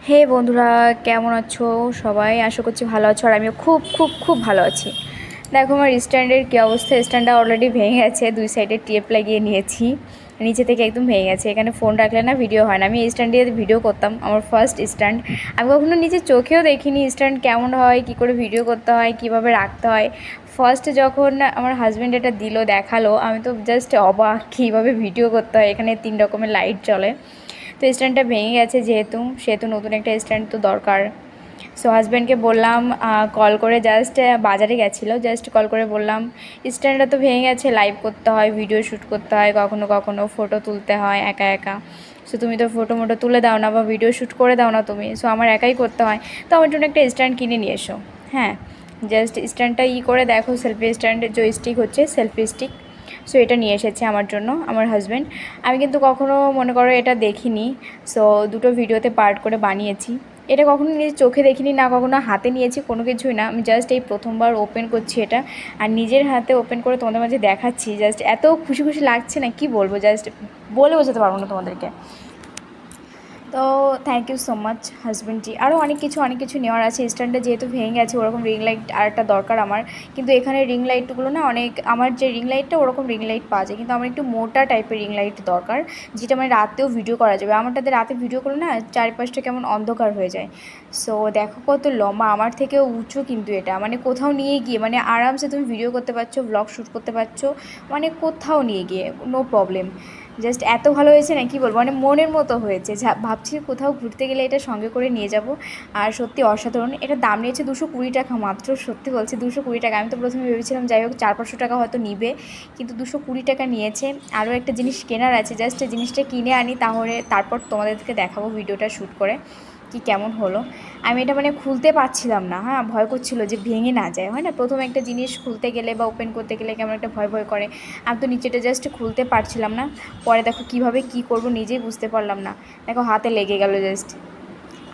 হে বন্ধুরা, কেমন আছো সবাই? আশা করছি ভালো আছো, আর আমিও খুব খুব খুব ভালো আছি। দেখো আমার স্ট্যান্ডের কী অবস্থা। স্ট্যান্ডটা অলরেডি ভেঙে গেছে, দুই সাইডে টেপ লাগিয়ে নিয়েছি, নিচে থেকে একদম ভেঙে গেছে। এখানে ফোন রাখলে না ভিডিও হয় না। আমি এই স্ট্যান্ড দিয়ে ভিডিও করতাম, আমার ফার্স্ট স্ট্যান্ড। আমি কখনো নিজের চোখেও দেখিনি স্ট্যান্ড কেমন হয়, কী করে ভিডিও করতে হয়, কীভাবে রাখতে হয়। ফার্স্ট যখন আমার হাজব্যান্ড এটা দিল, দেখালো, আমি তো জাস্ট অবাক, কীভাবে ভিডিও করতে হয়। এখানে 3 রকমের লাইট জ্বলে। তো স্ট্যান্ডটা ভেঙে গেছে সেহেতু নতুন একটা স্ট্যান্ড তো দরকার। সো হাজব্যান্ডকে বললাম, কল করে, জাস্ট বাজারে গেছিলো, জাস্ট কল করে বললাম স্ট্যান্ডটা তো ভেঙে গেছে, লাইভ করতে হয়, ভিডিও শ্যুট করতে হয়, কখনো কখনো ফটো তুলতে হয় একা একা। সো তুমি তো ফটো মোটো তুলে দাও না বা ভিডিও শ্যুট করে দাও না তুমি, সো আমার একাই করতে হয়। তো আমার জন্য একটা স্ট্যান্ড কিনে নিয়ে এসো। হ্যাঁ, জাস্ট স্ট্যান্ডটা করে দেখো, সেলফি স্ট্যান্ড জয়স্টিক হচ্ছে, সেলফি স্টিক। সো এটা নিয়ে এসেছে আমার জন্য আমার হাজব্যান্ড। আমি কিন্তু কখনও মনে করো এটা দেখিনি। সো দুটো ভিডিওতে পার্ট করে বানিয়েছি। এটা কখনো নিজের চোখে দেখিনি, না কখনো হাতে নিয়েছি, কোনো কিছুই না। আমি জাস্ট এই প্রথমবার ওপেন করছি এটা, আর নিজের হাতে ওপেন করে তোমাদের মাঝে দেখাচ্ছি। জাস্ট এত খুশি খুশি লাগছে না, কি বলবো, জাস্ট বলে বোঝাতে পারবো না তোমাদেরকে। তো থ্যাংক ইউ সো মাচ হাজব্যান্ডজি। আরও অনেক কিছু নেওয়ার আছে। স্ট্যান্ডে যেহেতু ভেঙে গেছে, ওরকম রিং লাইট আর একটা দরকার আমার। কিন্তু এখানে রিং লাইটগুলো না অনেক, আমার যে রিং লাইটটা ওরকম রিং লাইট পাওয়া যায়, কিন্তু আমার একটু মোটা টাইপের রিং লাইট দরকার, যেটা মানে রাতেও ভিডিও করা যাবে। আমারটাতে রাতে ভিডিও করলে না চারপাশটা কেমন অন্ধকার হয়ে যায়। সো দেখো কত লম্বা, আমার থেকেও উঁচু কিন্তু এটা, মানে কোথাও নিয়ে গিয়ে মানে আরামসে তুমি ভিডিও করতে পারছো, ব্লগ শ্যুট করতে পারছো, মানে কোথাও নিয়ে গিয়ে নো প্রবলেম। জাস্ট এত ভালো হয়েছে না, কি বলবো, মানে মনের মতো হয়েছে। ভাবছি কোথাও ঘুরতে গেলে এটা সঙ্গে করে নিয়ে যাব। আর সত্যি অসাধারণ। এটার দাম নিয়েছে 220 টাকা মাত্র, সত্যি বলছি 220 টাকা। আমি তো প্রথমে ভেবেছিলাম যাই হোক 400-500 টাকা হয়তো নিবে, কিন্তু 220 টাকা নিয়েছে। আরও একটা জিনিস কেনার আছে, জাস্ট জিনিসটা কিনে আনি, তারপর তোমাদেরকে দেখাবো ভিডিওটা শ্যুট করে কি কেমন হলো। আমি এটা মানে খুলতে পারছিলাম না, হ্যাঁ, ভয় করছিল যে ভেঙে না যায়, হয় না, প্রথম একটা জিনিস খুলতে গেলে বা ওপেন করতে গেলে কেমন একটা ভয় ভয় করে। আমি তো নিচেটা জাস্ট খুলতে পারছিলাম না। পরে দেখো কীভাবে কী করব নিজেই বুঝতে পারলাম না। দেখো হাতে লেগে গেল জাস্ট।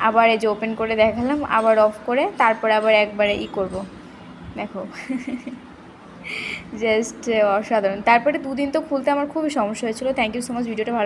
আবার এই যে ওপেন করে দেখালাম, আবার অফ করে, তারপরে আবার একবারে করব। দেখো জাস্ট অসাধারণ। তারপরে 2 দিন তো খুলতে আমার খুবই সমস্যা হয়েছিল। থ্যাংক ইউ সো মাচ, ভিডিওটা ভালো